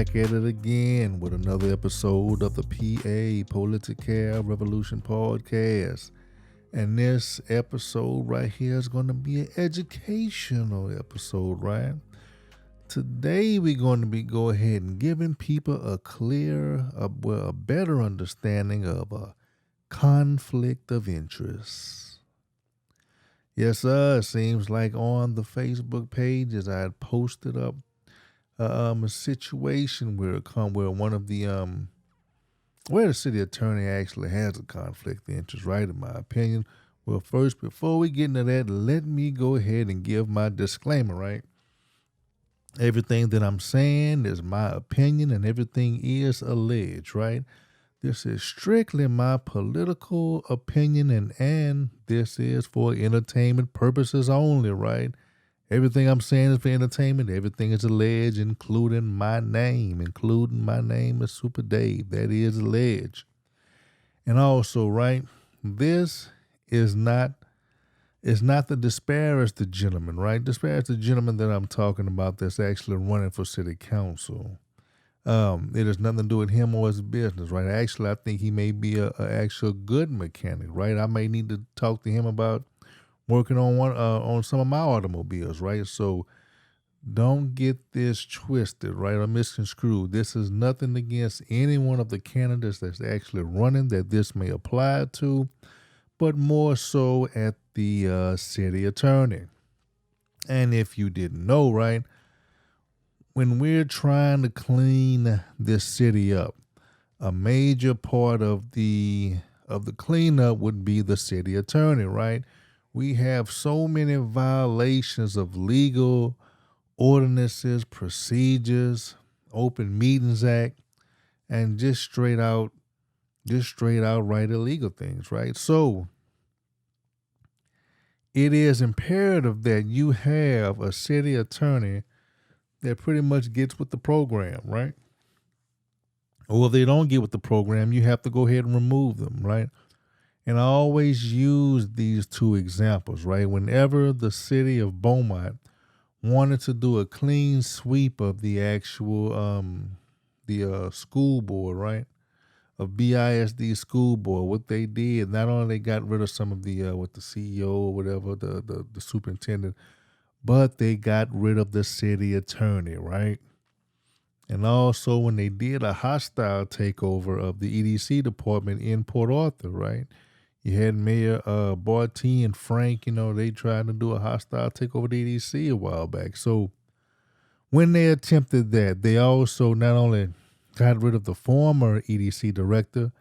back at it again with another episode of the PA Political Revolution Podcast. And this episode right here is going to be an educational episode, right? Today we're going to be go ahead and giving people a better understanding of a conflict of interest. Yes, sir. It seems like on the Facebook pages I had posted up a situation where one of the where the city attorney actually has a conflict of interest, right? In my opinion. Well, first, before we get into that, let me go ahead and give my disclaimer, right? Everything that I'm saying is my opinion and everything is alleged, right? This is strictly my political opinion and this is for entertainment purposes only, right? Everything I'm saying is for entertainment. Everything is alleged, including my name. Including my name is Super Dave. That is alleged. And also, right, this is not to disparage the gentleman, right? Disparage the gentleman that I'm talking about that's actually running for city council. It has nothing to do with him or his business, right? Actually, I think he may be a actual good mechanic, right? I may need to talk to him about working on some of my automobiles, right? So don't get this twisted, right, or misconstrued. This is nothing against any one of the candidates that's actually running that this may apply to, but more so at the city attorney. And if you didn't know, right, when we're trying to clean this city up, a major part of the cleanup would be the city attorney, right? We have so many violations of legal ordinances, procedures, Open Meetings Act, and just straight out right illegal things, right? So it is imperative that you have a city attorney that pretty much gets with the program, right? Or if they don't get with the program, you have to go ahead and remove them, right? And I always use these two examples, right? Whenever the city of Beaumont wanted to do a clean sweep of the actual school board, right? Of BISD school board, what they did, not only they got rid of some of the with the CEO or whatever, the superintendent, but they got rid of the city attorney, right? And also when they did a hostile takeover of the EDC department in Port Arthur, right? You had Mayor Barty and Frank, they tried to do a hostile takeover of the EDC a while back. So when they attempted that, they also not only got rid of the former EDC director,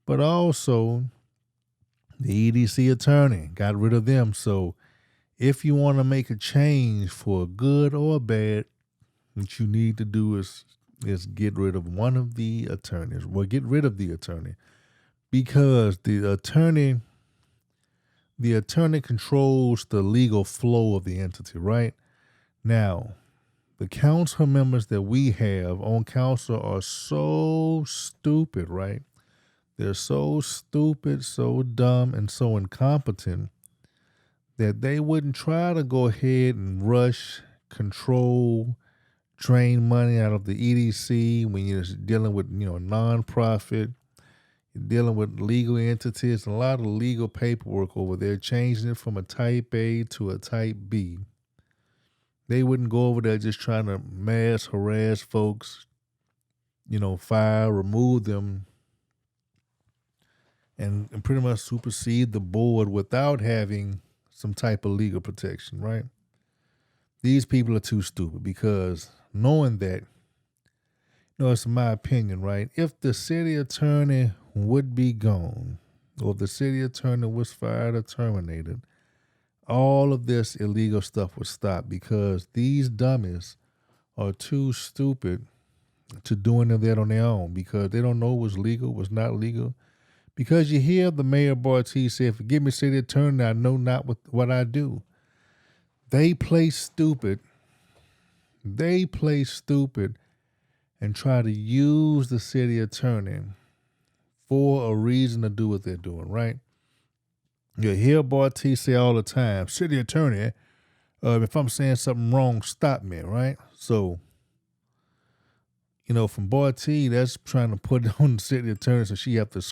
but also the EDC attorney, got rid of them. So if you want to make a change for good or bad, what you need to do is get rid of one of the attorneys. Well, get rid of the attorney because the attorney controls the legal flow of the entity, right? Now, the council members that we have on council are so stupid, right? They're so stupid, so dumb, and so incompetent that they wouldn't try to go ahead and rush, control, drain money out of the EDC when you're dealing with, nonprofit. You're dealing with legal entities, a lot of legal paperwork over there, changing it from a type A to a type B. They wouldn't go over there just trying to mass harass folks, fire, remove them, and pretty much supersede the board without having some type of legal protection, right? These people are too stupid because knowing that, it's my opinion, right? If the city attorney would be gone, or if the city attorney was fired or terminated, all of this illegal stuff would stop because these dummies are too stupid to do any of that on their own because they don't know what's legal, what's not legal. Because you hear the Mayor Barty say, "Forgive me, city attorney, I know not what I do." They play stupid. They play stupid and try to use the city attorney for a reason to do what they're doing, right? You hear Barty say all the time, "City attorney, if I'm saying something wrong, stop me," right? So from Barty, that's trying to put it on the city attorney, so she have to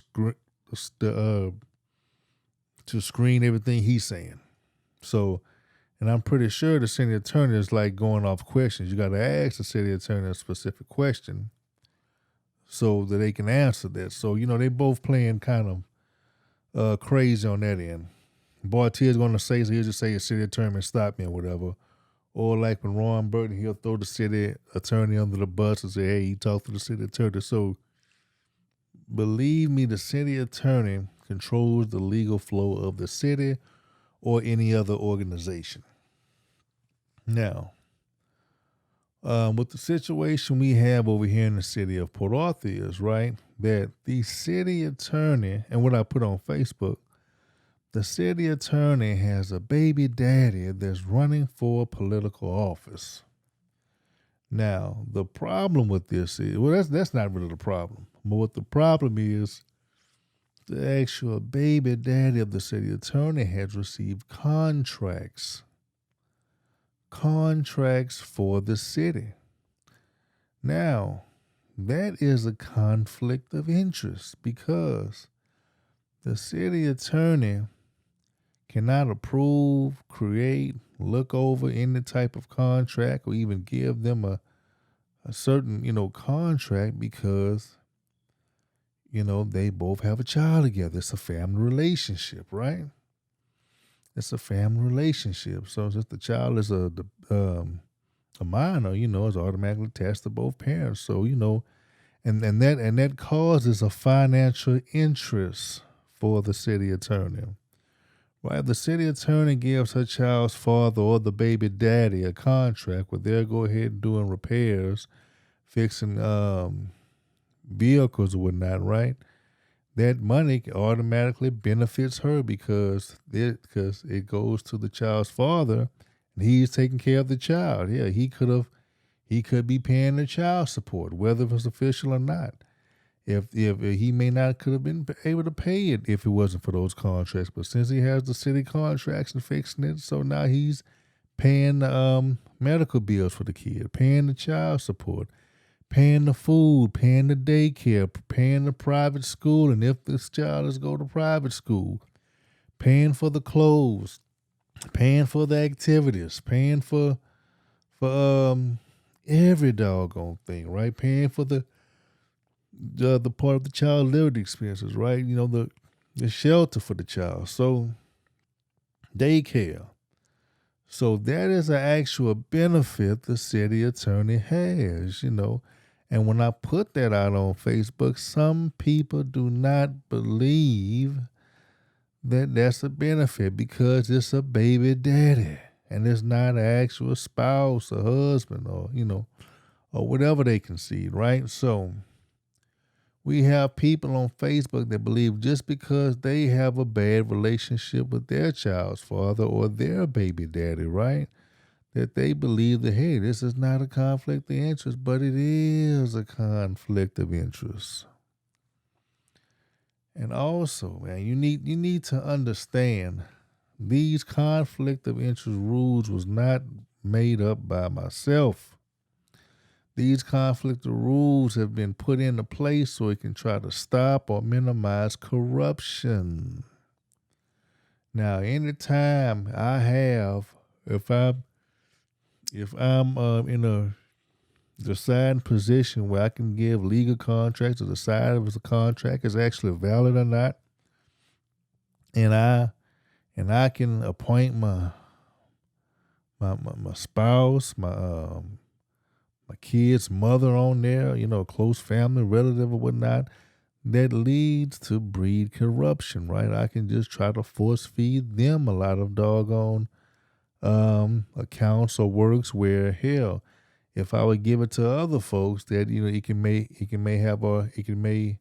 to screen everything he's saying. So, and I'm pretty sure the city attorney is like going off questions. You got to ask the city attorney a specific question so that they can answer that. So, they both playing kind of crazy on that end. Barty is going to say, so he'll just say a city attorney stop me or whatever. Or like when Ron Burton, he'll throw the city attorney under the bus and say, hey, he talked to the city attorney. So believe me, the city attorney controls the legal flow of the city or any other organization. Now, with the situation we have over here in the city of Port Arthur is, right, that the city attorney, and what I put on Facebook, the city attorney has a baby daddy that's running for political office. Now, the problem with this is, well, that's not really the problem. But what the problem is, the actual baby daddy of the city attorney has received contracts for the city. Now, that is a conflict of interest because the city attorney cannot approve, create, look over any type of contract or even give them a certain, contract because, they both have a child together. It's a family relationship, right? It's a family relationship. So since the child is a minor, it's automatically attached to both parents. So, and that causes a financial interest for the city attorney. Right, the city attorney gives her child's father or the baby daddy a contract where they'll go ahead and doing repairs, fixing vehicles or whatnot, right? That money automatically benefits her because it goes to the child's father and he's taking care of the child. Yeah, he could be paying the child support, whether it was official or not. If he may not could have been able to pay it if it wasn't for those contracts, but since he has the city contracts and fixing it, so now he's paying the medical bills for the kid, paying the child support, paying the food, paying the daycare, paying the private school, and if this child is go to private school, paying for the clothes, paying for the activities, paying for every doggone thing, right? Paying for the part of the child living expenses, right? The shelter for the child. So daycare. So that is an actual benefit the city attorney has, And when I put that out on Facebook, some people do not believe that that's a benefit because it's a baby daddy and it's not an actual spouse or husband or, or whatever they concede, right? So we have people on Facebook that believe just because they have a bad relationship with their child's father or their baby daddy, right? That they believe that, hey, this is not a conflict of interest, but it is a conflict of interest. And also, man, you need to understand these conflict of interest rules was not made up by myself. These conflict of rules have been put into place so it can try to stop or minimize corruption. Now, anytime I have, if I'm in a deciding position where I can give legal contracts to decide if a contract is actually valid or not, and I can appoint my spouse, my kid's mother on there, close family, relative or whatnot, that leads to breed corruption, right? I can just try to force feed them a lot of doggone accounts or works where, hell, if I would give it to other folks that, it may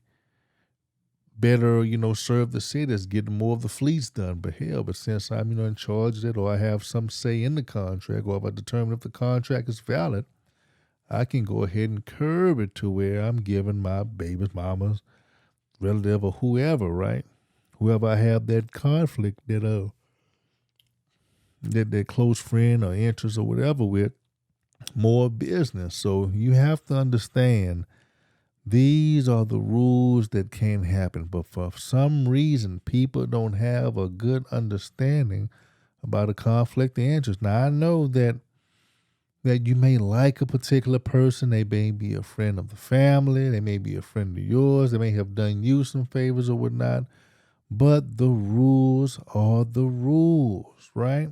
better, serve the cities, get more of the fleets done. But hell, but since I'm, in charge of it or I have some say in the contract or if I determine if the contract is valid, I can go ahead and curb it to where I'm giving my baby's mama's relative or whoever, right? Whoever I have that conflict that close friend or interest or whatever with, more business. So you have to understand these are the rules that can happen. But for some reason, people don't have a good understanding about a conflict of interest. Now I know that you may like a particular person. They may be a friend of the family. They may be a friend of yours. They may have done you some favors or whatnot. But the rules are the rules, right?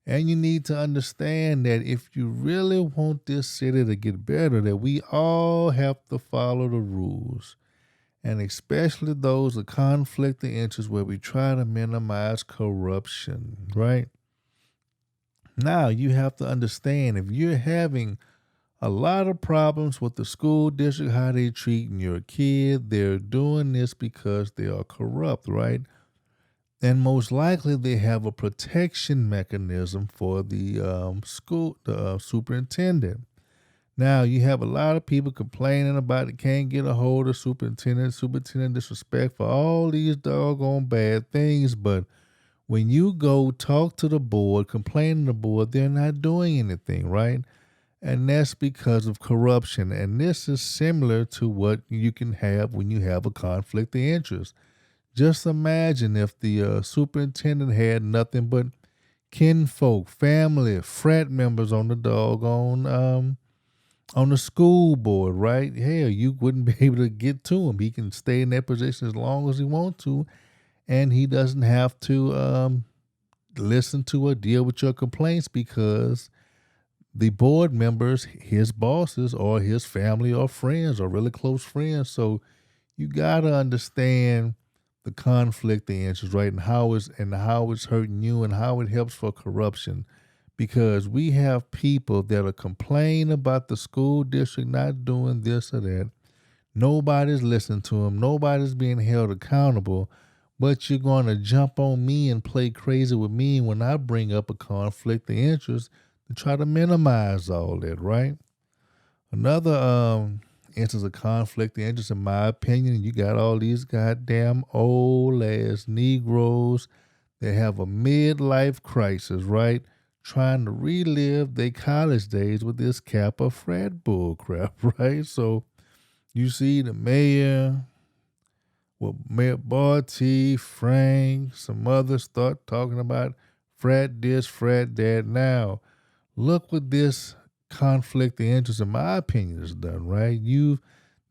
And you need to understand that if you really want this city to get better, that we all have to follow the rules. And especially those of conflict of interest where we try to minimize corruption, right? Now you have to understand if you're having a lot of problems with the school district, how they treating your kid, they're doing this because they are corrupt, right? And most likely they have a protection mechanism for the superintendent. Now you have a lot of people complaining about it, can't get a hold of superintendent disrespect for all these doggone bad things, but when you go talk to the board, complain to the board, they're not doing anything, right? And that's because of corruption. And this is similar to what you can have when you have a conflict of interest. Just imagine if the superintendent had nothing but kinfolk, family, frat members on the doggone on the school board, right? Hell, you wouldn't be able to get to him. He can stay in that position as long as he wants to, and he doesn't have to listen to or deal with your complaints because the board members, his bosses, or his family or friends, or really close friends. So you gotta understand the conflict of interest, right? And how it's hurting you and how it helps for corruption. Because we have people that are complaining about the school district not doing this or that. Nobody's listening to them. Nobody's being held accountable. But you're going to jump on me and play crazy with me when I bring up a conflict of interest to try to minimize all that, right? Another instance of conflict of interest, in my opinion, you got all these goddamn old ass Negroes that have a midlife crisis, right? Trying to relive their college days with this Kappa frat bull crap, right? So you see the mayor, well, Mayor Barty, Frank, some others start talking about frat this, frat that. Now, look what this conflict of interest, in my opinion, has done, right?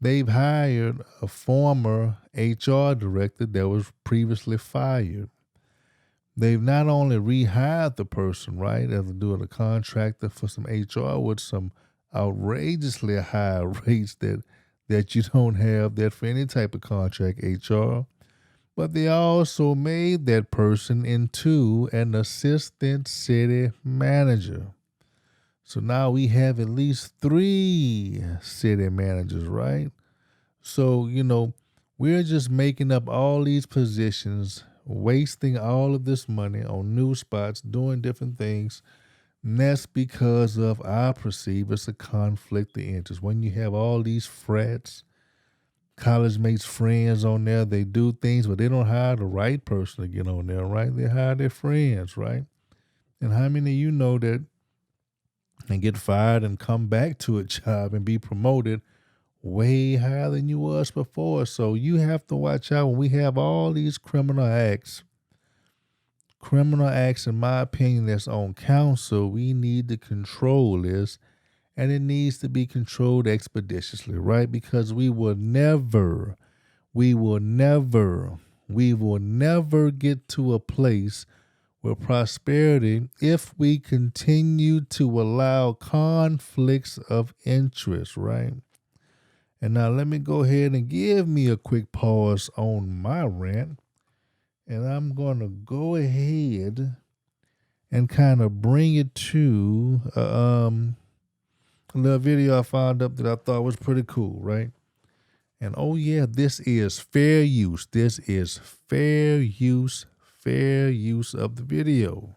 They've hired a former HR director that was previously fired. They've not only rehired the person, right, as doing a contractor for some HR with some outrageously high rates that you don't have that for any type of contract HR, but they also made that person into an assistant city manager. So now we have at least 3 city managers, right? So, we're just making up all these positions, wasting all of this money on new spots, doing different things. And that's because of, I perceive, it's a conflict of interest. When you have all these frats, college mates, friends on there, they do things, but they don't hire the right person to get on there, right? They hire their friends, right? And how many of you know that and get fired and come back to a job and be promoted way higher than you was before? So you have to watch out when we have all these criminal acts. Criminal acts, in my opinion, that's on council. We need to control this, and it needs to be controlled expeditiously, right? Because we will never get to a place where prosperity if we continue to allow conflicts of interest, right? And now let me go ahead and give me a quick pause on my rant. And I'm going to go ahead and kind of bring it to a little video I found up that I thought was pretty cool, right? And oh yeah, this is fair use. This is fair use of the video.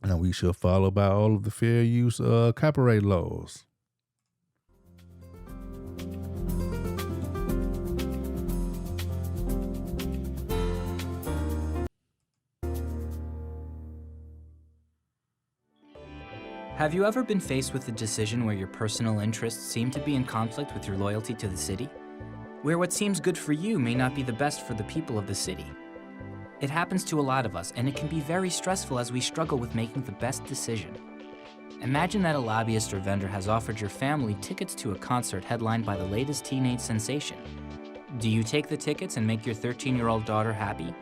Now we shall follow by all of the fair use copyright laws. Have you ever been faced with a decision where your personal interests seem to be in conflict with your loyalty to the city? Where what seems good for you may not be the best for the people of the city? It happens to a lot of us, and it can be very stressful as we struggle with making the best decision. Imagine that a lobbyist or vendor has offered your family tickets to a concert headlined by the latest teenage sensation. Do you take the tickets and make your 13-year-old daughter happy,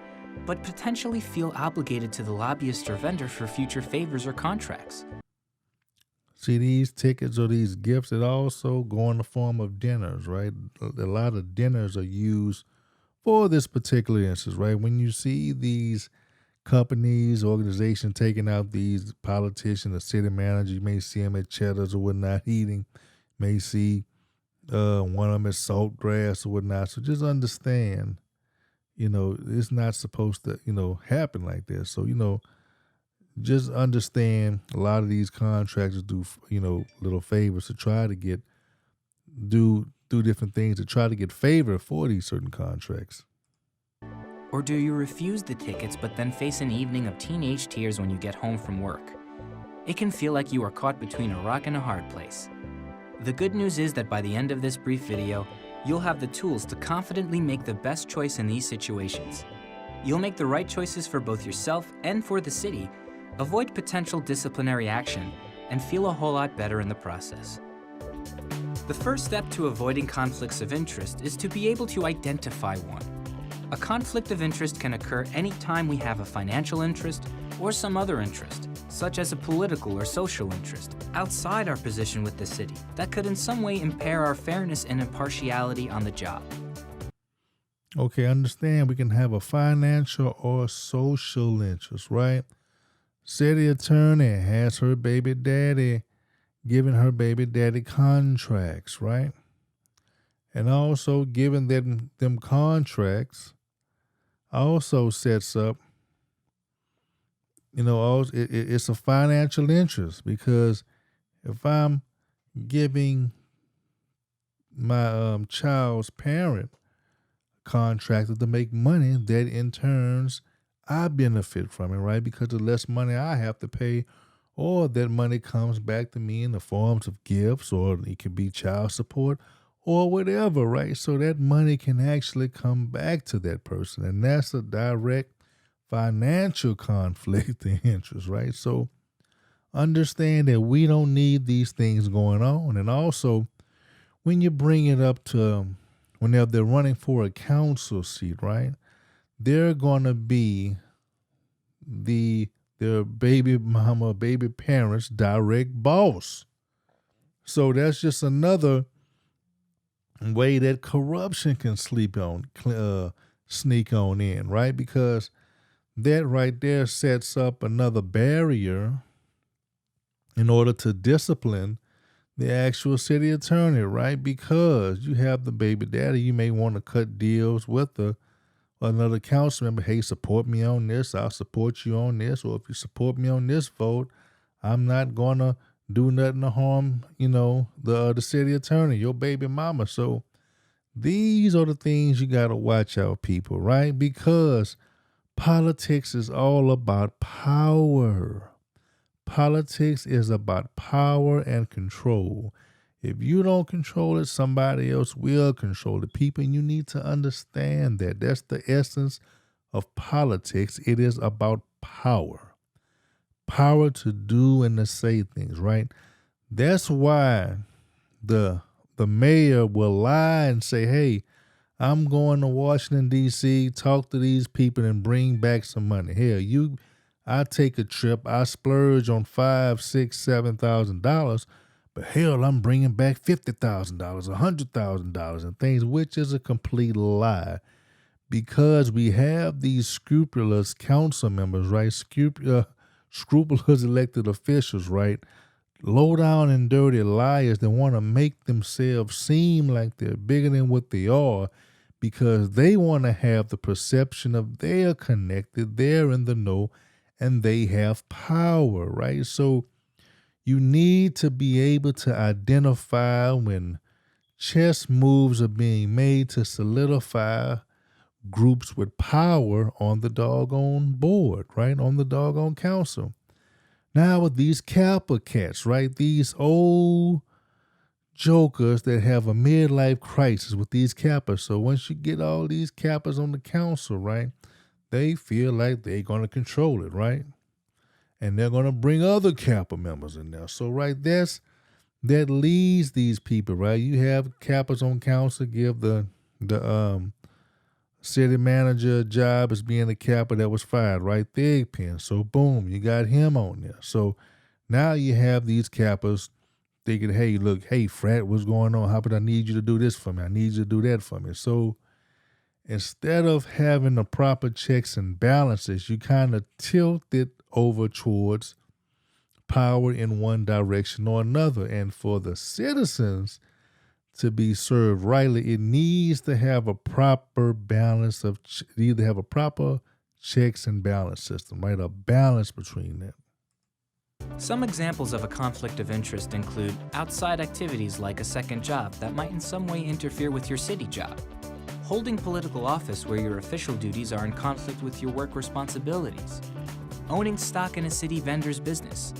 but potentially feel obligated to the lobbyist or vendor for future favors or contracts? See, these tickets or these gifts, it also go in the form of dinners, right? A lot of dinners are used for this particular instance, right? When you see these companies, organizations taking out these politicians, the city manager, you may see them at Cheddar's or whatnot eating, may see one of them at Saltgrass or whatnot. So just understand, it's not supposed to, happen like this. So, just understand a lot of these contractors do, little favors to try to do different things to try to get favor for these certain contracts. Or do you refuse the tickets but then face an evening of teenage tears when you get home from work? It can feel like you are caught between a rock and a hard place. The good news is that by the end of this brief video, you'll have the tools to confidently make the best choice in these situations. You'll make the right choices for both yourself and for the city, avoid potential disciplinary action, and feel a whole lot better in the process. The first step to avoiding conflicts of interest is to be able to identify one. A conflict of interest can occur anytime we have a financial interest or some other interest, such as a political or social interest, outside our position with the city that could in some way impair our fairness and impartiality on the job. Okay, understand we can have a financial or social interest, right? City attorney has her baby daddy giving her baby daddy contracts, right? And also giving them contracts also sets up, it's a financial interest, because if I'm giving my child's parent contracted to make money, that in turns I benefit from it, right? Because the less money I have to pay, or that money comes back to me in the forms of gifts, or it could be child support or whatever, right? So that money can actually come back to that person. And that's a direct financial conflict of interest, right? So understand that we don't need these things going on. And also, when you bring it up to whenever they're running for a council seat, right? They're going to be their baby mama, baby parents' direct boss. So that's just another way that corruption can sneak on in, right? Because that right there sets up another barrier in order to discipline the actual city attorney, right? Because you have the baby daddy, you may want to cut deals with another council member. Hey, support me on this, I'll support you on this. Or if you support me on this vote, I'm not going to do nothing to harm, the city attorney, your baby mama. So these are the things you got to watch out, people, right? Because politics is all about power. Politics is about power and control. If you don't control it, somebody else will control it. People, you need to understand that. That's the essence of politics. It is about power. Power to do and to say things, right? That's why the mayor will lie and say, hey, I'm going to Washington, D.C., talk to these people and bring back some money. Hell, I take a trip, I splurge on $5,000, $6,000, $7,000, but hell, I'm bringing back $50,000, $100,000 and things, which is a complete lie. Because we have these scrupulous council members, right? Scrupulous elected officials, right? Low down and dirty liars that want to make themselves seem like they're bigger than what they are, because they want to have the perception of they're connected, they're in the know, and they have power, right? So you need to be able to identify when chess moves are being made to solidify groups with power on the doggone board, right? On the doggone council. Now with these Kappa cats, right? These old jokers that have a midlife crisis with these Kappas. So once you get all these Kappas on the council, right, they feel like they're going to control it, right? And they're going to bring other Kappa members in there. So right, that leads these people, right? You have Kappas on council give the city manager a job as being a Kappa that was fired, right? Thigpen. So boom, you got him on there. So now you have these Kappas thinking, hey, look, hey, frat, what's going on? How about I need you to do this for me? I need you to do that for me. So instead of having the proper checks and balances, you kind of tilt it over towards power in one direction or another. And for the citizens to be served rightly, it needs to have a proper balance of either have a proper checks and balance system, right? A balance between them. Some examples of a conflict of interest include outside activities like a second job that might in some way interfere with your city job, holding political office where your official duties are in conflict with your work responsibilities, owning stock in a city vendor's business.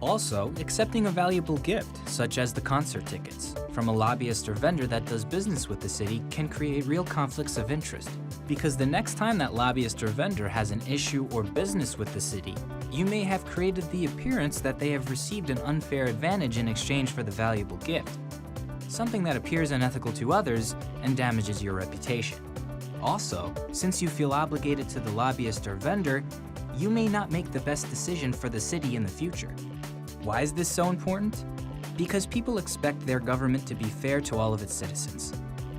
Also, accepting a valuable gift, such as the concert tickets, from a lobbyist or vendor that does business with the city can create real conflicts of interest, because the next time that lobbyist or vendor has an issue or business with the city, you may have created the appearance that they have received an unfair advantage in exchange for the valuable gift, something that appears unethical to others and damages your reputation. Also, since you feel obligated to the lobbyist or vendor, you may not make the best decision for the city in the future. Why is this so important? Because people expect their government to be fair to all of its citizens.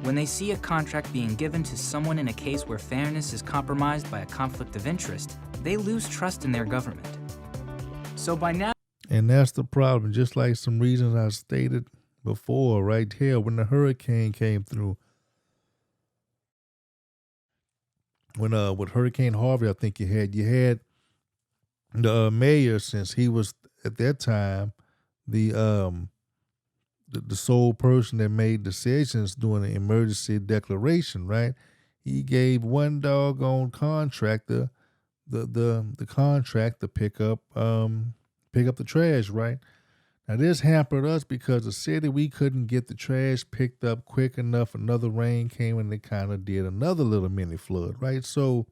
When they see a contract being given to someone in a case where fairness is compromised by a conflict of interest, they lose trust in their government. So by now... And that's the problem, just like some reasons I stated before, right here, when the hurricane came through. When with Hurricane Harvey, I think you had the mayor, since he was at that time the sole person that made decisions during the emergency declaration, right? He gave one doggone contractor the contract to pick up the trash, right? Now this hampered us because the city, we couldn't get the trash picked up quick enough. Another rain came and it kind of did another little mini flood, right? So,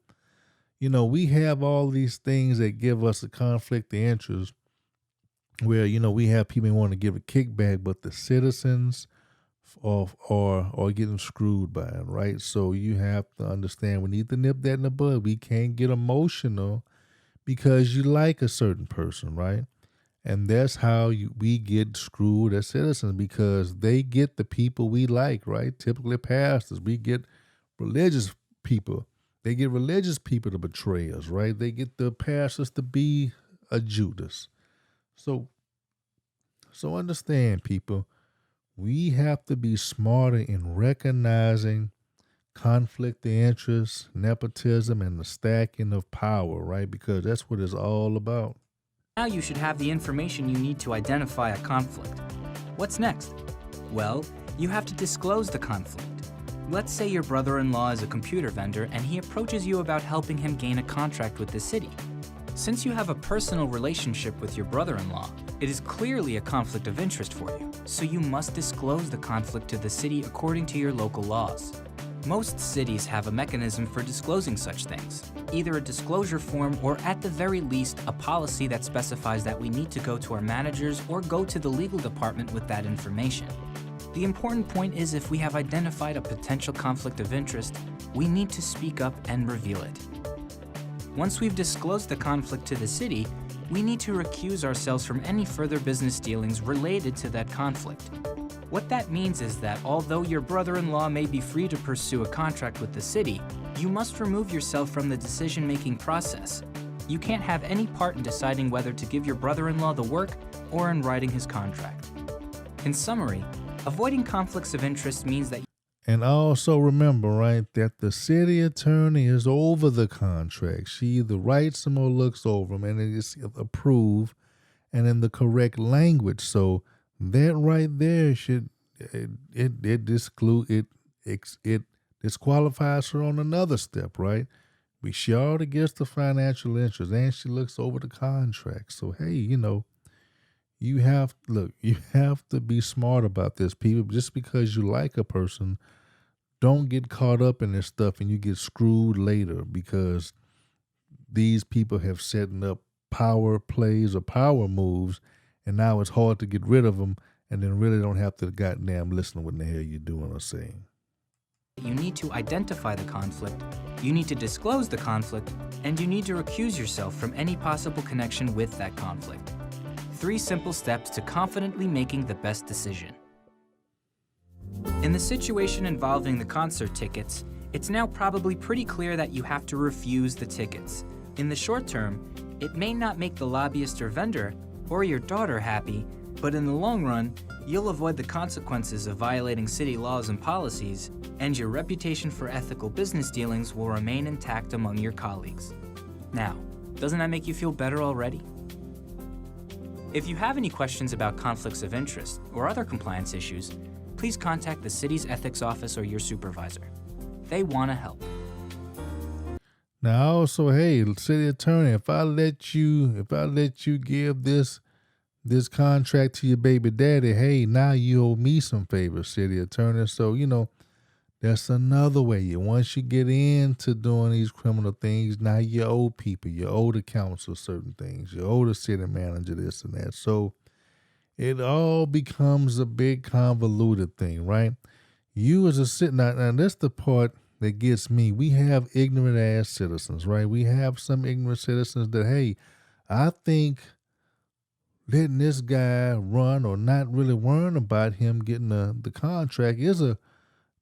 we have all these things that give us a conflict of interest where, we have people who want to give a kickback, but the citizens are getting screwed by it, right? So you have to understand, we need to nip that in the bud. We can't get emotional because you like a certain person, right? And that's how we get screwed as citizens, because they get the people we like, right? Typically pastors. We get religious people. They get religious people to betray us, right? They get the pastors to be a Judas. So understand, people, we have to be smarter in recognizing conflict of interest, nepotism, and the stacking of power, right? Because that's what it's all about. Now you should have the information you need to identify a conflict. What's next? Well, you have to disclose the conflict. Let's say your brother-in-law is a computer vendor and he approaches you about helping him gain a contract with the city. Since you have a personal relationship with your brother-in-law, it is clearly a conflict of interest for you, so you must disclose the conflict to the city according to your local laws. Most cities have a mechanism for disclosing such things, either a disclosure form or at the very least a policy that specifies that we need to go to our managers or go to the legal department with that information. The important point is, if we have identified a potential conflict of interest, we need to speak up and reveal it. Once we've disclosed the conflict to the city, we need to recuse ourselves from any further business dealings related to that conflict. What that means is that although your brother-in-law may be free to pursue a contract with the city, you must remove yourself from the decision-making process. You can't have any part in deciding whether to give your brother-in-law the work or in writing his contract. In summary, avoiding conflicts of interest means that... And also remember, right, that the city attorney is over the contract. She either writes them or looks over them, and it is approved and in the correct language. So that right there should it disqualifies her on another step, right? She already gets the financial interest and she looks over the contract. So hey, you have to be smart about this, people. Just because you like a person, don't get caught up in this stuff and you get screwed later because these people have setting up power plays or power moves, and now it's hard to get rid of them, and then really don't have to goddamn listen to what the hell you're doing or saying. You need to identify the conflict, you need to disclose the conflict, and you need to recuse yourself from any possible connection with that conflict. 3 simple steps to confidently making the best decision. In the situation involving the concert tickets, it's now probably pretty clear that you have to refuse the tickets. In the short term, it may not make the lobbyist or vendor or your daughter happy, but in the long run, you'll avoid the consequences of violating city laws and policies, and your reputation for ethical business dealings will remain intact among your colleagues. Now, doesn't that make you feel better already? If you have any questions about conflicts of interest or other compliance issues, please contact the city's ethics office or your supervisor. They want to help. Now also, hey, city attorney, if I let you give this contract to your baby daddy, hey, now you owe me some favors, city attorney. So, that's another way. Once you get into doing these criminal things, now you owe people, you owe the council certain things, you owe the city manager this and that. So it all becomes a big convoluted thing, right? You as a city, now that's the part that gets me. We have ignorant ass citizens, right? We have some ignorant citizens that, hey, I think letting this guy run or not really worrying about him getting the contract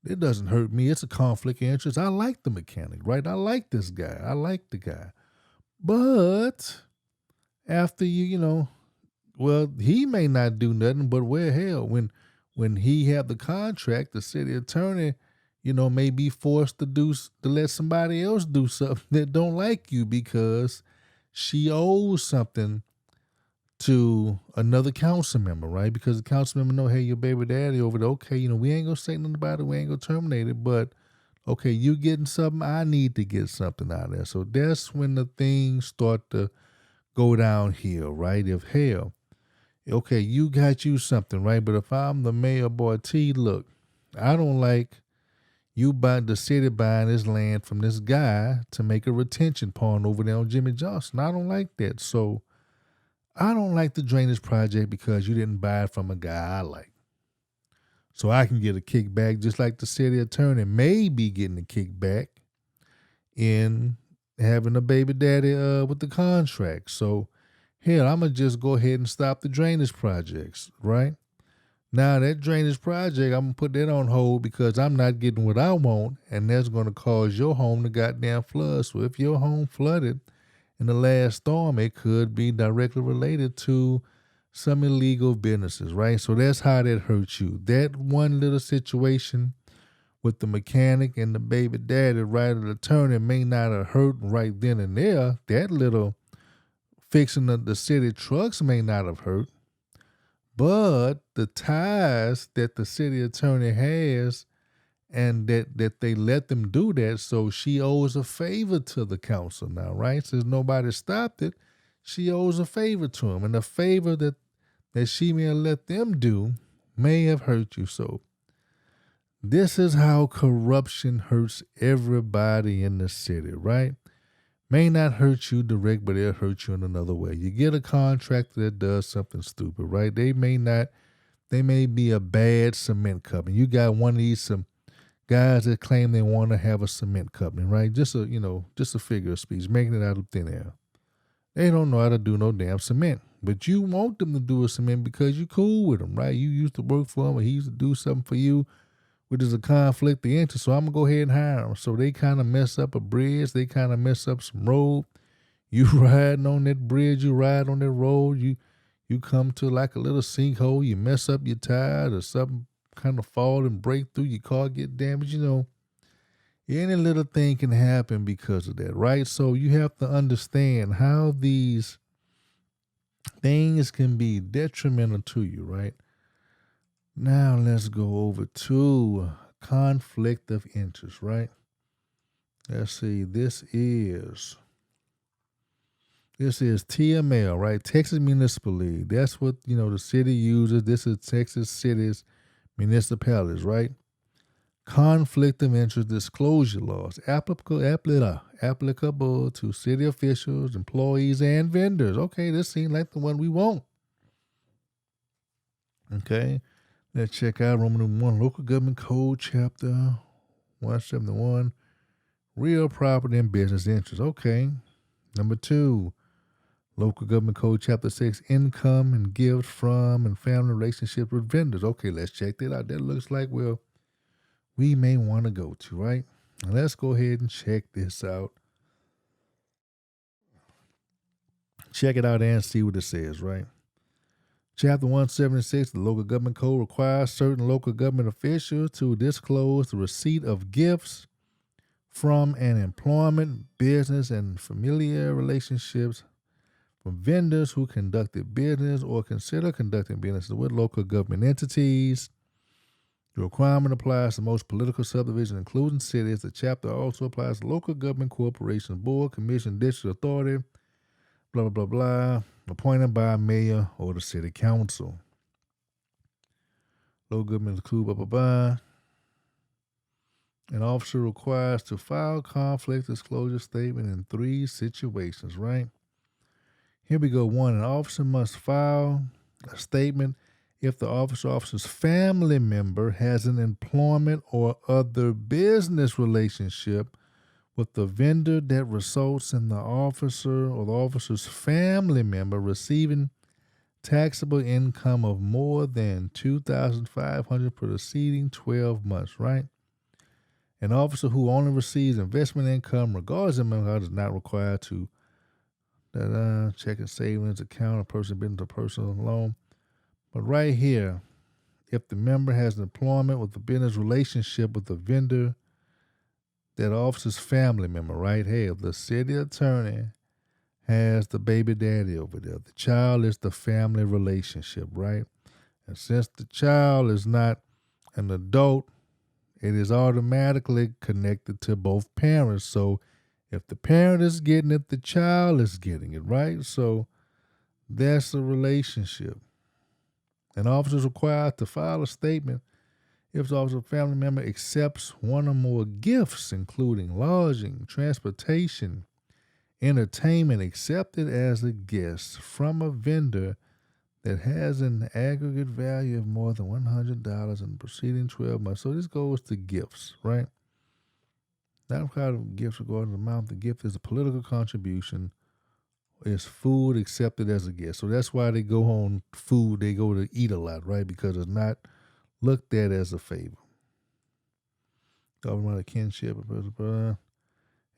it doesn't hurt me. It's a conflict of interest. I like the mechanic, right? I like this guy. I like the guy. But after well, he may not do nothing, but hell, when he have the contract, the city attorney, may be forced to let somebody else do something that don't like you because she owes something to another council member, right? Because the council member know, hey, your baby daddy over there, okay, we ain't gonna say nothing about it, we ain't gonna terminate it, but okay, you getting something, I need to get something out of there. So that's when the things start to go downhill, right? If hell, okay, you got you something, right? But if I'm the mayor boy T, look, I don't like you the city buying this land from this guy to make a retention pond over there on Jimmy Johnson. I don't like that. So I don't like the drainage project because you didn't buy it from a guy I like. So I can get a kickback just like the city attorney may be getting a kickback in having a baby daddy with the contract. So hell, I'm going to just go ahead and stop the drainage projects, right? Now that drainage project, I'm going to put that on hold because I'm not getting what I want, and that's going to cause your home to goddamn flood. So if your home flooded in the last storm, it could be directly related to some illegal businesses, right? So that's how that hurts you. That one little situation with the mechanic and the baby daddy, right, the attorney may not have hurt right then and there. That little fixing the city trucks may not have hurt. But the ties that the city attorney has and that they let them do that, so she owes a favor to the council now, right? Since nobody stopped it, she owes a favor to him. And the favor that she may have let them do may have hurt you. So this is how corruption hurts everybody in the city, right? May not hurt you direct, but it'll hurt you in another way. You get a contractor that does something stupid, right? They may be a bad cement company. You got one of these some guys that claim they want to have a cement company, right? Just a figure of speech, making it out of thin air. They don't know how to do no damn cement. But you want them to do a cement because you cool with them, right? You used to work for him or he used to do something for you, which is a conflict of interest. So I'm going to go ahead and hire them. So they kind of mess up a bridge. They kind of mess up some road. You riding on that bridge, you ride on that road, you come to like a little sinkhole, you mess up your tire or something kind of fall and break through, your car get damaged, any little thing can happen because of that, right? So you have to understand how these things can be detrimental to you, right? Now let's go over to conflict of interest, right? Let's see. This is TML, right? Texas Municipal League. That's what, the city uses. This is Texas cities, municipalities, right? Conflict of interest disclosure laws applicable to city officials, employees, and vendors. Okay, this seems like the one we want. Okay, let's check out Roman numeral 1, Local Government Code, Chapter 171, Real Property and Business Interests. Okay, number 2, Local Government Code, Chapter 6, Income and Gifts from and Family Relationships with Vendors. Okay, let's check that out. That looks like, well, we may want to go to, right? Now let's go ahead and check this out. Check it out and see what it says, right? Chapter 176, the Local Government Code requires certain local government officials to disclose the receipt of gifts from an employment, business, and familiar relationships from vendors who conducted business or consider conducting business with local government entities. The requirement applies to most political subdivisions, including cities. The chapter also applies to local government corporations, board, commission, district authority, blah, blah, blah, blah, appointed by a mayor or the city council. Local government include, blah, blah, blah. An officer requires to file conflict disclosure statement in 3 situations, right? Here we go. 1, an officer must file a statement if the officer's family member has an employment or other business relationship with the vendor that results in the officer or the officer's family member receiving taxable income of more than $2,500 per preceding 12 months, right? An officer who only receives investment income regardless of member is not required to check a savings account, a person business, a personal loan. But right here, if the member has an employment with a business relationship with the vendor, that officer's family member, right? Hey, if the city attorney has the baby daddy over there, the child is the family relationship, right? And since the child is not an adult, it is automatically connected to both parents. So if the parent is getting it, the child is getting it, right? So that's a relationship. An officer is required to file a statement if the officer's family member accepts one or more gifts, including lodging, transportation, entertainment, accepted as a guest from a vendor that has an aggregate value of more than $100 in the preceding 12 months. So this goes to gifts, right? Not kind of gifts regarding the amount. The gift is a political contribution. It's food accepted as a gift. So that's why they go on food. They go to eat a lot, right? Because it's not looked at as a favor. Government of kinship. An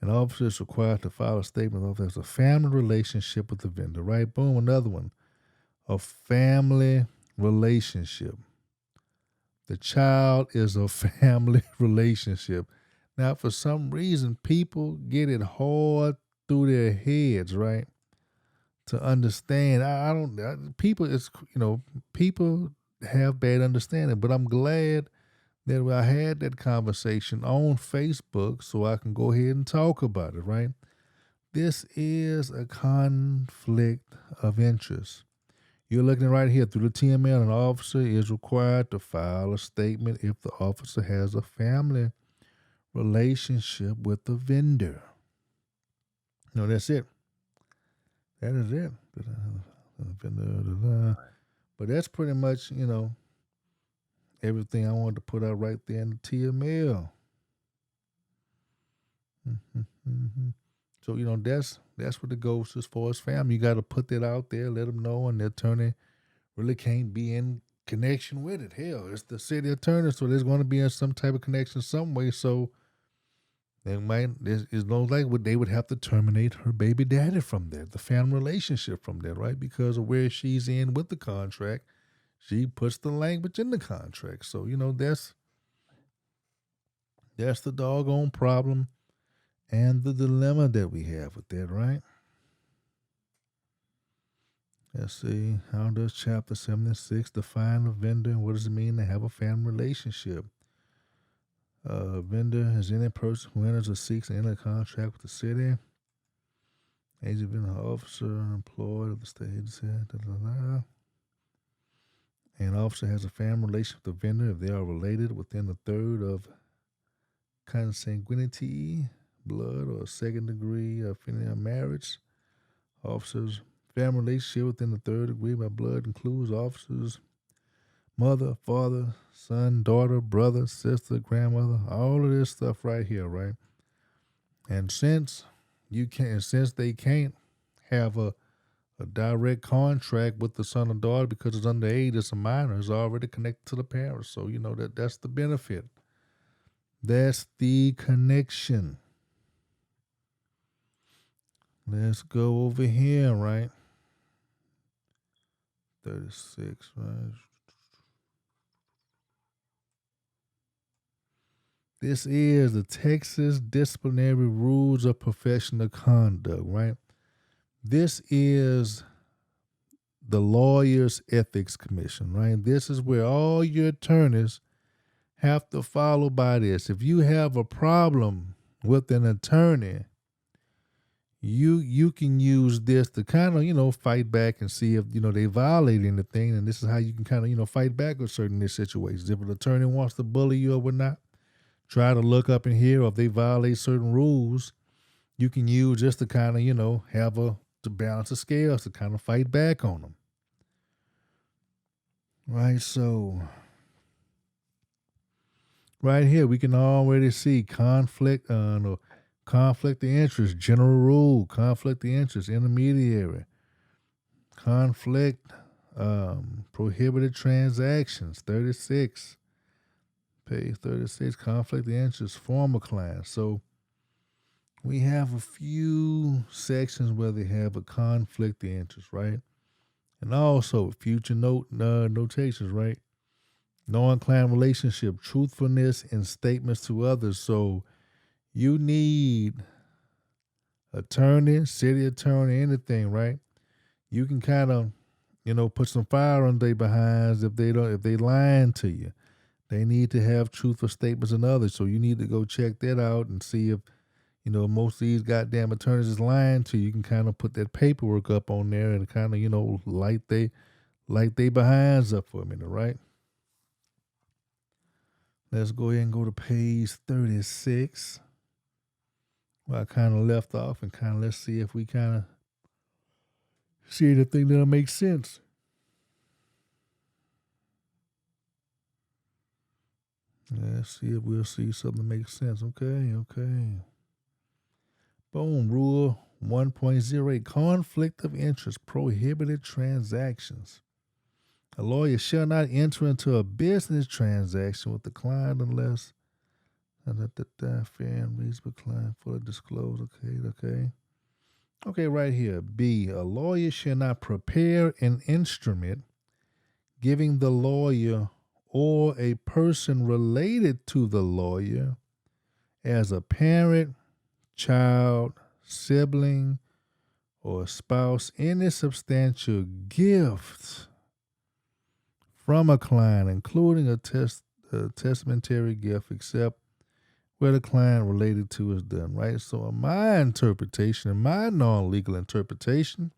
officer is required to file a statement of there's a family relationship with the vendor, right? Boom, another one. A family relationship. The child is a family relationship. Now, for some reason, people get it hard through their heads, right? To understand. People have bad understanding, but I'm glad that I had that conversation on Facebook so I can go ahead and talk about it, right? This is a conflict of interest. You're looking right here through the TML, an officer is required to file a statement if the officer has a family relationship with the vendor. No, that's it. That is it. But that's pretty much, everything I wanted to put out right there in the TML. So, that's what it goes as far as family. You got to put that out there, let them know, and the attorney really can't be in connection with it. Hell, it's the city attorney, so there's going to be some type of connection some way. So it's no like they would have to terminate her baby daddy from that, the family relationship from that, right? Because of where she's in with the contract. She puts the language in the contract. So, that's the doggone problem and the dilemma that we have with that, right? Let's see. How does Chapter 76 define a vendor and what does it mean to have a family relationship? Vendor is any person who enters or seeks to enter a contract with the city. Agent, vendor, officer, employed of the state agency. An officer has a family relation with the vendor if they are related within a third of consanguinity, blood, or second degree affinity of marriage. Officers' family relationship within the third degree by blood includes officers' mother, father, son, daughter, brother, sister, grandmother, all of this stuff right here, right? And since they can't have a direct contract with the son or daughter because it's underage, it's a minor, it's already connected to the parents. So that's the benefit. That's the connection. Let's go over here, right? 36, right? This is the Texas Disciplinary Rules of Professional Conduct, right? This is the Lawyers Ethics Commission, right? This is where all your attorneys have to follow by this. If you have a problem with an attorney, you can use this to kind of, fight back and see if, they violate anything. And this is how you can kind of, fight back with certain situations. If an attorney wants to bully you or whatnot, try to look up and hear if they violate certain rules. You can use just to kind of, to balance the scales, to kind of fight back on them. Right, so right here we can already see conflict of interest, general rule, conflict of interest, intermediary, conflict, prohibited transactions, 36, page 36, conflict of interest, former client. So we have a few sections where they have a conflict of interest, right? And also future notations, right? Non-client relationship, truthfulness in statements to others. So you need attorney, city attorney, anything, right? You can kind of, put some fire on their behinds if they lying to you. They need to have truthful statements and others. So you need to go check that out and see if, most of these goddamn attorneys is lying to you. You can kind of put that paperwork up on there and kind of, light they behinds up for a minute, right? Let's go ahead and go to page 36. Where I kind of left off, and kind of let's see if we kind of see anything that'll make sense. Let's see if we'll see something that makes sense. Okay. Boom. Rule 1.08, conflict of interest, prohibited transactions. A lawyer shall not enter into a business transaction with the client unless fair and reasonable client fully disclosed. Okay, right here. B, a lawyer shall not prepare an instrument giving the lawyer or a person related to the lawyer as a parent, child, sibling, or spouse any substantial gift from a client, including a testamentary gift, except where the client related to is done, right? So in my interpretation, in my non-legal interpretation,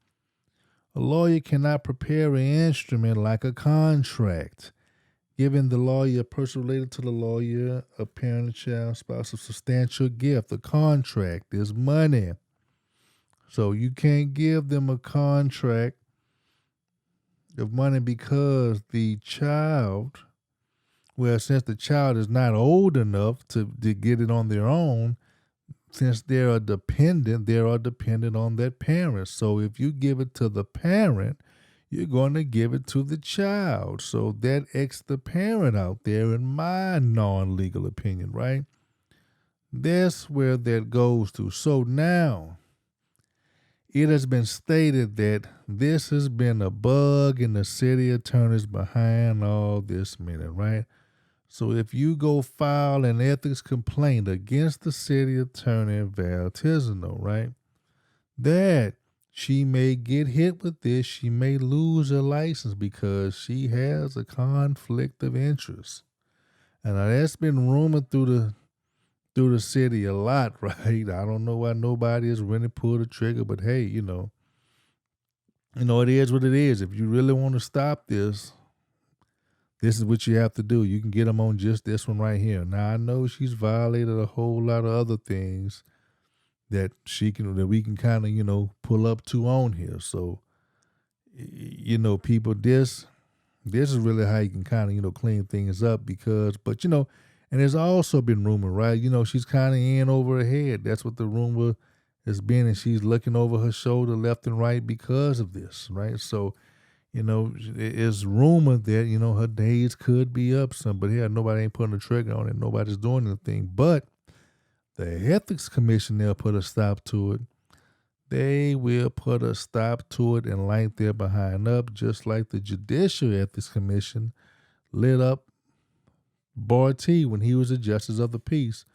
a lawyer cannot prepare an instrument like a contract, giving the lawyer, a person related to the lawyer, a parent, a child, spouse, a substantial gift. The contract is money. So you can't give them a contract of money because the child, well, since the child is not old enough to get it on their own, since they are dependent on that parent. So if you give it to the parent, you're going to give it to the child. So that X the parent out there, in my non-legal opinion, right? That's where that goes to. So now, it has been stated that this has been a bug in the city attorneys behind all this minute, right? So if you go file an ethics complaint against the city attorney, Val Tisano, right, that she may get hit with this, she may lose her license because she has a conflict of interest. And that's been rumored through the city a lot, right? I don't know why nobody has really pulled the trigger, but hey, it is what it is. If you really want to stop this, this is what you have to do. You can get them on just this one right here. Now I know she's violated a whole lot of other things that we can kind of pull up to on here. So people, this is really how you can kind of clean things up but and there's also been rumor, right? She's kind of in over her head. That's what the rumor has been, and she's looking over her shoulder left and right because of this, right? So it's rumored that her days could be up some, but yeah, nobody ain't putting a trigger on it. Nobody's doing anything, but the ethics commission, they'll put a stop to it. They will put a stop to it and light their behind up, just like the Judicial Ethics Commission lit up Barty when he was a justice of the peace.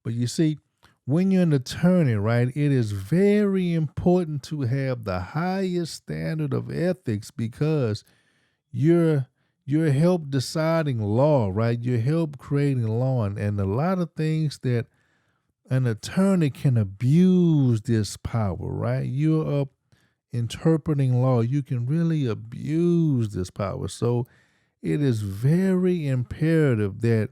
But you see, when you're an attorney, right, it is very important to have the highest standard of ethics because you're help deciding law, right? You're help creating law, and a lot of things that an attorney can abuse this power, right? You're up interpreting law. You can really abuse this power. So it is very imperative that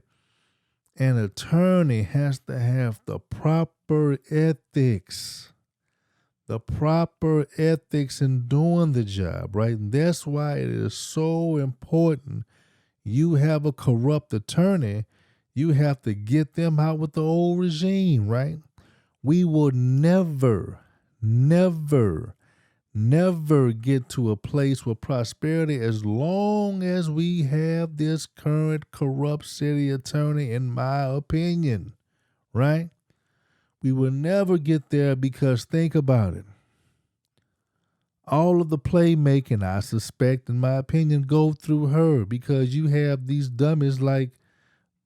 an attorney has to have the proper ethics in doing the job, right? And that's why it is so important. You have a corrupt attorney, you have to get them out with the old regime, right? We will never, never, never get to a place with prosperity as long as we have this current corrupt city attorney, in my opinion, right? We will never get there because think about it. All of the playmaking, I suspect, in my opinion, go through her because you have these dummies like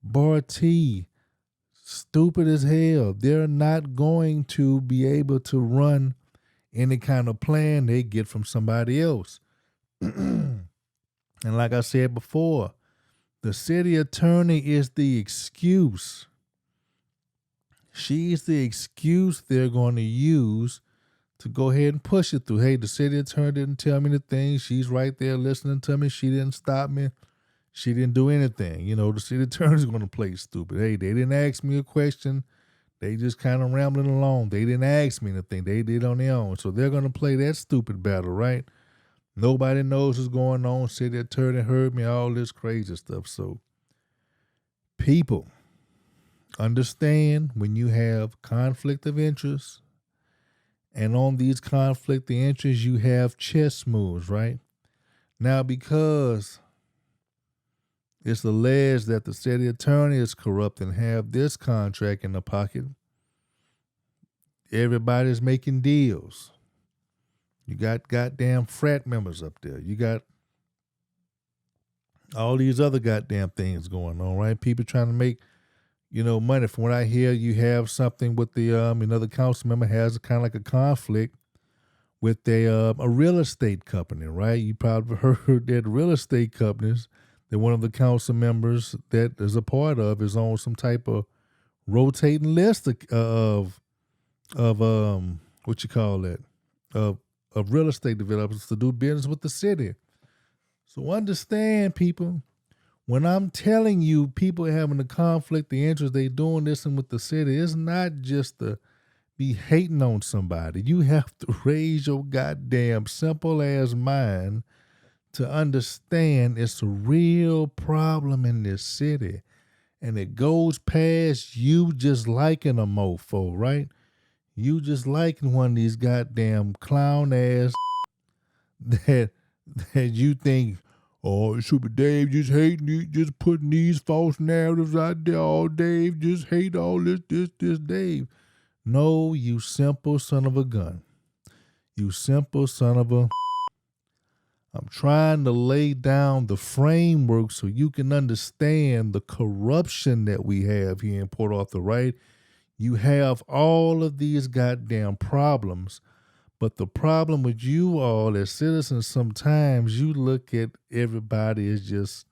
Barty, stupid as hell. They're not going to be able to run any kind of plan they get from somebody else. And like I said before, the city attorney is the excuse. She's the excuse they're going to use to go ahead and push it through. Hey, the city attorney didn't tell me the thing. She's right there listening to me. She didn't stop me. She didn't do anything. The city attorney's going to play stupid. Hey, they didn't ask me a question. They just kind of rambling along. They didn't ask me anything. They did on their own. So they're going to play that stupid battle, right? Nobody knows what's going on. City attorney heard me, all this crazy stuff. So people, understand when you have conflict of interest, and on these conflict of interest, you have chess moves, right? Now, because it's alleged that the city attorney is corrupt and have this contract in the pocket, everybody's making deals. You got goddamn frat members up there. You got all these other goddamn things going on, right? People trying to make, money. From what I hear, you have something with the council member has kind of like a conflict with a real estate company, right? You probably heard that real estate companies that one of the council members that is a part of is on some type of rotating list of what you call that, of real estate developers to do business with the city. So understand, people, when I'm telling you people having a conflict of interest, they doing this and with the city, it's not just to be hating on somebody. You have to raise your goddamn simple ass mind to understand it's a real problem in this city. And it goes past you just liking a mofo, right? You just liking one of these goddamn clown ass that you think, oh, Super Dave just hating, just putting these false narratives out there. Oh, Dave just hate all this, Dave. No, you simple son of a gun. You simple son of a... I'm trying to lay down the framework so you can understand the corruption that we have here in Port Arthur, right? You have all of these goddamn problems, but the problem with you all as citizens, sometimes you look at everybody as just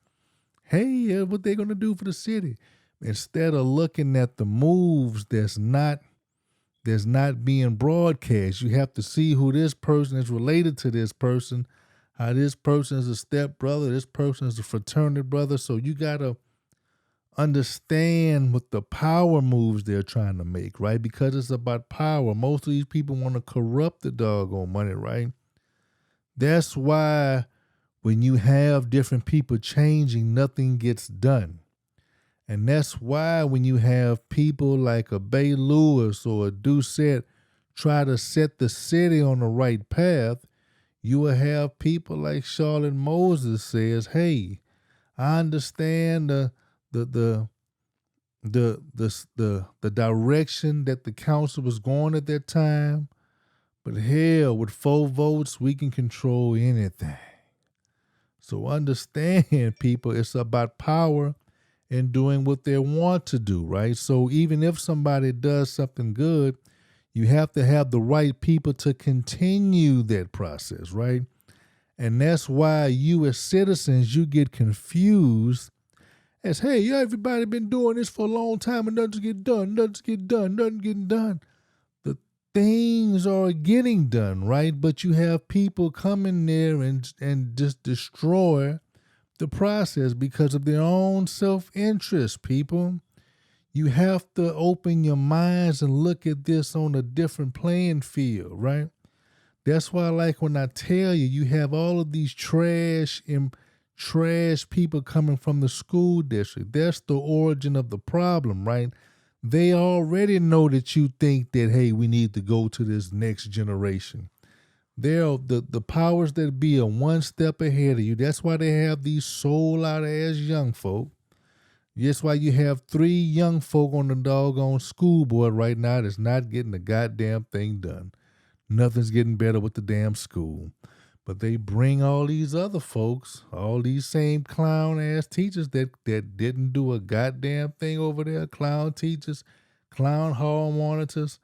Hey, what they gonna do for the city? Instead of looking at the moves that's not being broadcast. You have to see who this person is related to this person, how this person is a step brother, this person is a fraternity brother. So you gotta understand what the power moves they're trying to make, right? Because it's about power. Most of these people want to corrupt the doggone money, right? That's why when you have different people changing, nothing gets done. And that's why when you have people like a Bay Lewis or a Doucette try to set the city on the right path, you will have people like Charlotte Moses says, "Hey, I understand the direction that the council was going at that time, but hell, with 4 votes, we can control anything." So understand, people, it's about power and doing what they want to do, right? So even if somebody does something good, you have to have the right people to continue that process, right? And that's why you as citizens, you get confused as, hey, yeah, everybody been doing this for a long time and nothing's getting done, nothing's getting done. The things are getting done, right? But you have people come in there and just destroy the process because of their own self-interest, people. You have to open your minds and look at this on a different playing field, right? That's why I like when I tell you, you have all of these trash people coming from the school district. That's the origin of the problem, right? They already know that you think that, hey, we need to go to this next generation. They're the powers that be are one step ahead of you. That's why they have these sold out ass young folk. That's why you have 3 young folk on the doggone school board right now that's not getting the goddamn thing done. Nothing's getting better with the damn school. But they bring all these other folks, all these same clown ass teachers that didn't do a goddamn thing over there, clown teachers, clown hall monitors,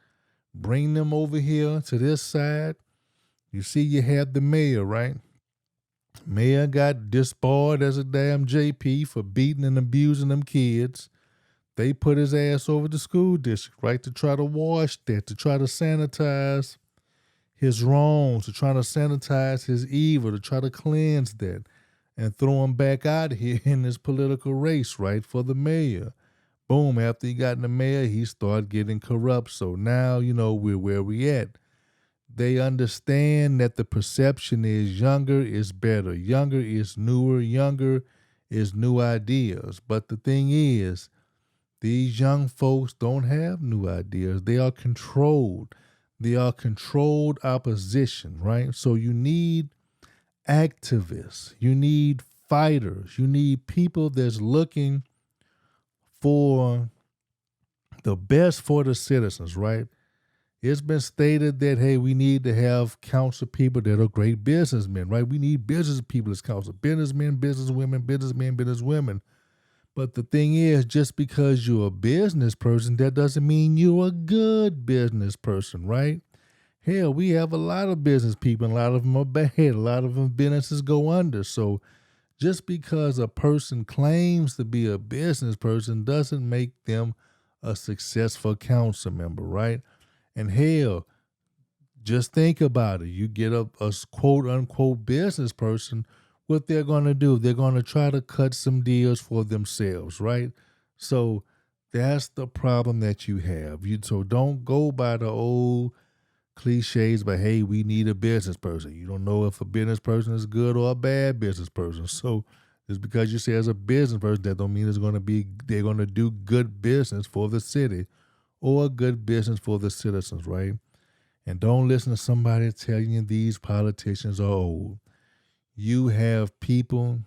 bring them over here to this side. You see, you have the mayor, right? Mayor got disbarred as a damn JP for beating and abusing them kids. They put his ass over the school district, right, to try to wash that, to try to sanitize his wrongs, to try to sanitize his evil, to try to cleanse that and throw him back out here in this political race, right, for the mayor. Boom, after he got in the mayor, he started getting corrupt. So now, we're where we at. They understand that the perception is younger is better, younger is newer, younger is new ideas. But the thing is, these young folks don't have new ideas. They are controlled. They are controlled opposition, right? So you need activists, you need fighters, you need people that's looking for the best for the citizens, right? It's been stated that, hey, we need to have council people that are great businessmen, right? We need business people as council, businessmen, businesswomen. But the thing is, just because you're a business person, that doesn't mean you're a good business person, right? Hell, we have a lot of business people, and a lot of them are bad. A lot of them businesses go under. So just because a person claims to be a business person doesn't make them a successful council member, right? And hell, just think about it. You get a quote unquote business person, what they're going to do, they're going to try to cut some deals for themselves, right? So that's the problem that you have. So don't go by the old cliches, but hey, we need a business person. You don't know if a business person is good or a bad business person. So just because you say as a business person, that don't mean they're going to do good business for the city or good business for the citizens, right? And don't listen to somebody telling you these politicians are old. You have people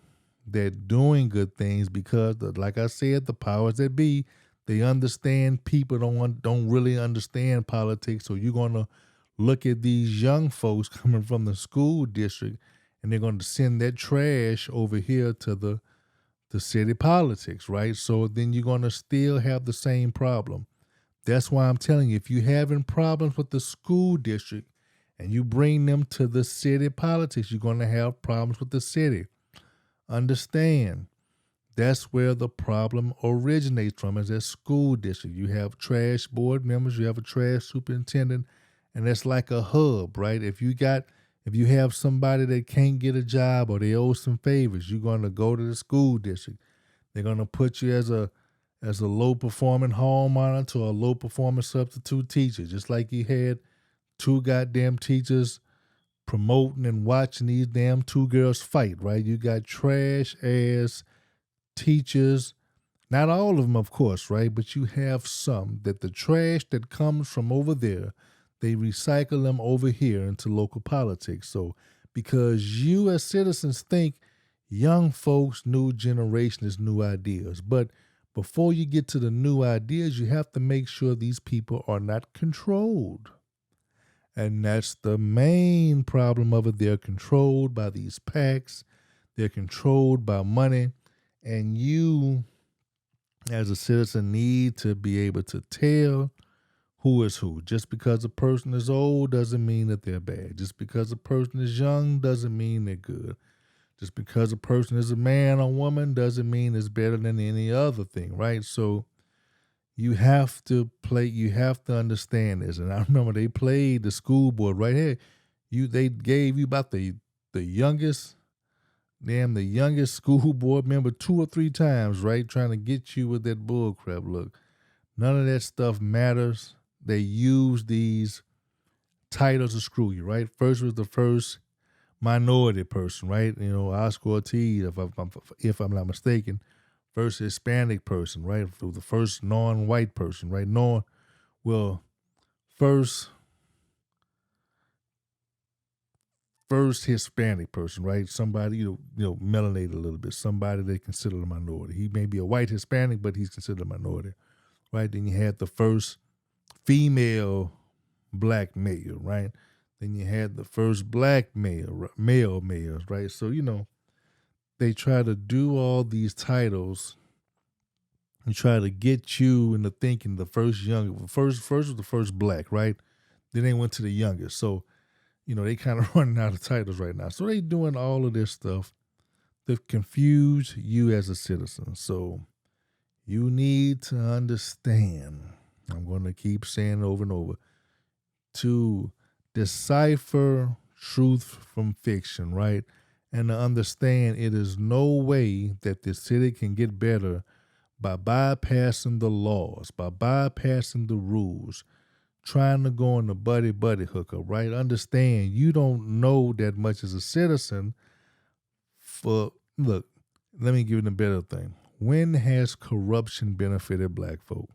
that doing good things because, like I said, the powers that be, they understand people don't really understand politics. So you're gonna look at these young folks coming from the school district, and they're going to send that trash over here to the city politics, right? So then you're going to still have the same problem. That's why I'm telling you, if you're having problems with the school district and you bring them to the city politics, you're going to have problems with the city. Understand, That's where the problem originates from, is that school district. You have trash board members, you have a trash superintendent, and that's like a hub, right? If you have somebody that can't get a job or they owe some favors, you're gonna go to the school district. They're gonna put you as a low performing hall monitor or a low performing substitute teacher, just like you had two goddamn teachers promoting and watching these damn two girls fight, right? You got trash ass teachers, not all of them, of course, right? But you have some that the trash that comes from over there, they recycle them over here into local politics. So because you as citizens think young folks, new generation is new ideas, but before you get to the new ideas, you have to make sure these people are not controlled. And that's the main problem of it. They're controlled by these PACs. They're controlled by money. And you, as a citizen, need to be able to tell who is who. Just because a person is old doesn't mean that they're bad. Just because a person is young doesn't mean they're good. Just because a person is a man or woman doesn't mean it's better than any other thing, right? So you have to understand this. And I remember they played the school board right here. They gave you about the youngest school board member 2 or 3 times, right? Trying to get you with that bull crap look. None of that stuff matters. They use these titles to screw you, right? First was the first minority person, right? You know, Oscar Ortiz, if I'm not mistaken. First Hispanic person, right? The first non-white person, right? First Hispanic person, right? Somebody, melanated a little bit. Somebody they consider a minority. He may be a white Hispanic, but he's considered a minority, right? Then you had the first female black mayor, right? Then you had the first black male mayors, right? So, they try to do all these titles and try to get you into thinking first was the first black, right? Then they went to the youngest. So, they kind of running out of titles right now. So they doing all of this stuff to confuse you as a citizen. So you need to understand, I'm going to keep saying it over and over, to decipher truth from fiction, right? And to understand it is no way that the city can get better by bypassing the laws, by bypassing the rules, trying to go on the buddy hookup, right? Understand you don't know that much as a citizen. Look, let me give you a better thing. When has corruption benefited black folk?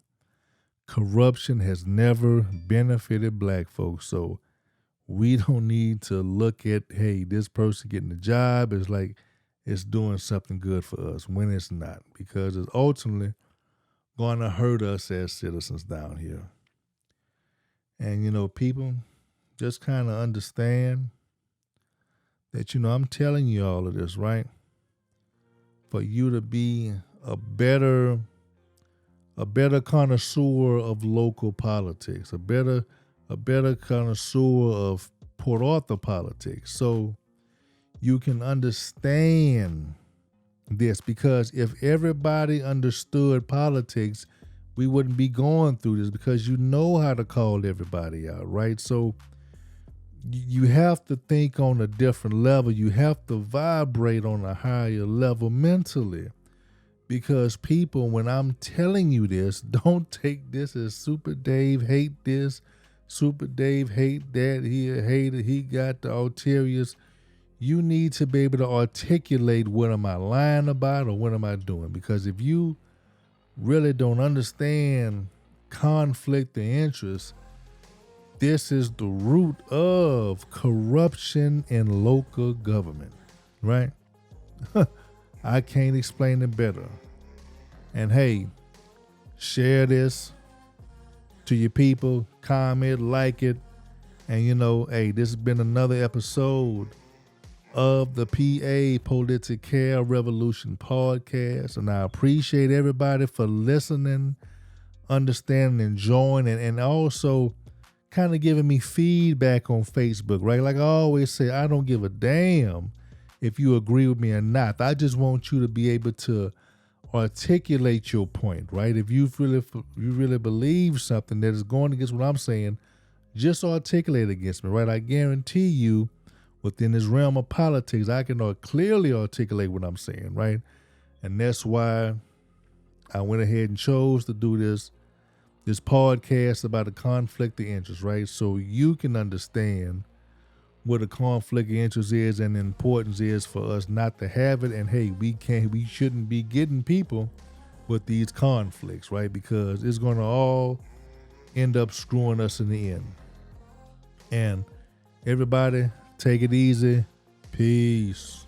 Corruption has never benefited black folks. So we don't need to look at, hey, this person getting a job is like it's doing something good for us when it's not, because it's ultimately going to hurt us as citizens down here. And, people just kind of understand that, I'm telling you all of this, right? For you to be a better connoisseur of local politics, a better connoisseur of Port Arthur politics. So you can understand this, because if everybody understood politics, we wouldn't be going through this, because you know how to call everybody out, right? So you have to think on a different level. You have to vibrate on a higher level mentally, because people, when I'm telling you this, don't take this as Super Dave hate this, Super Dave hate that, he hated, he got the ulteriors. You need to be able to articulate, what am I lying about or what am I doing? Because if you really don't understand conflict of interest, this is the root of corruption in local government, right? I can't explain it better. And hey, share this to your people, comment, like it. And hey, this has been another episode of the PA Politicare Revolution podcast. And I appreciate everybody for listening, understanding, enjoying, and also kind of giving me feedback on Facebook, right? Like I always say, I don't give a damn if you agree with me or not. I just want you to be able to articulate your point, right? If you really believe something that is going against what I'm saying, just articulate against me, right? I guarantee you, within this realm of politics, I can clearly articulate what I'm saying, right? And that's why I went ahead and chose to do this podcast about a conflict of interest, right? So you can understand what a conflict of interest is and the importance is for us not to have it. And hey, we shouldn't be getting people with these conflicts, right? Because it's gonna all end up screwing us in the end. And everybody, take it easy. Peace.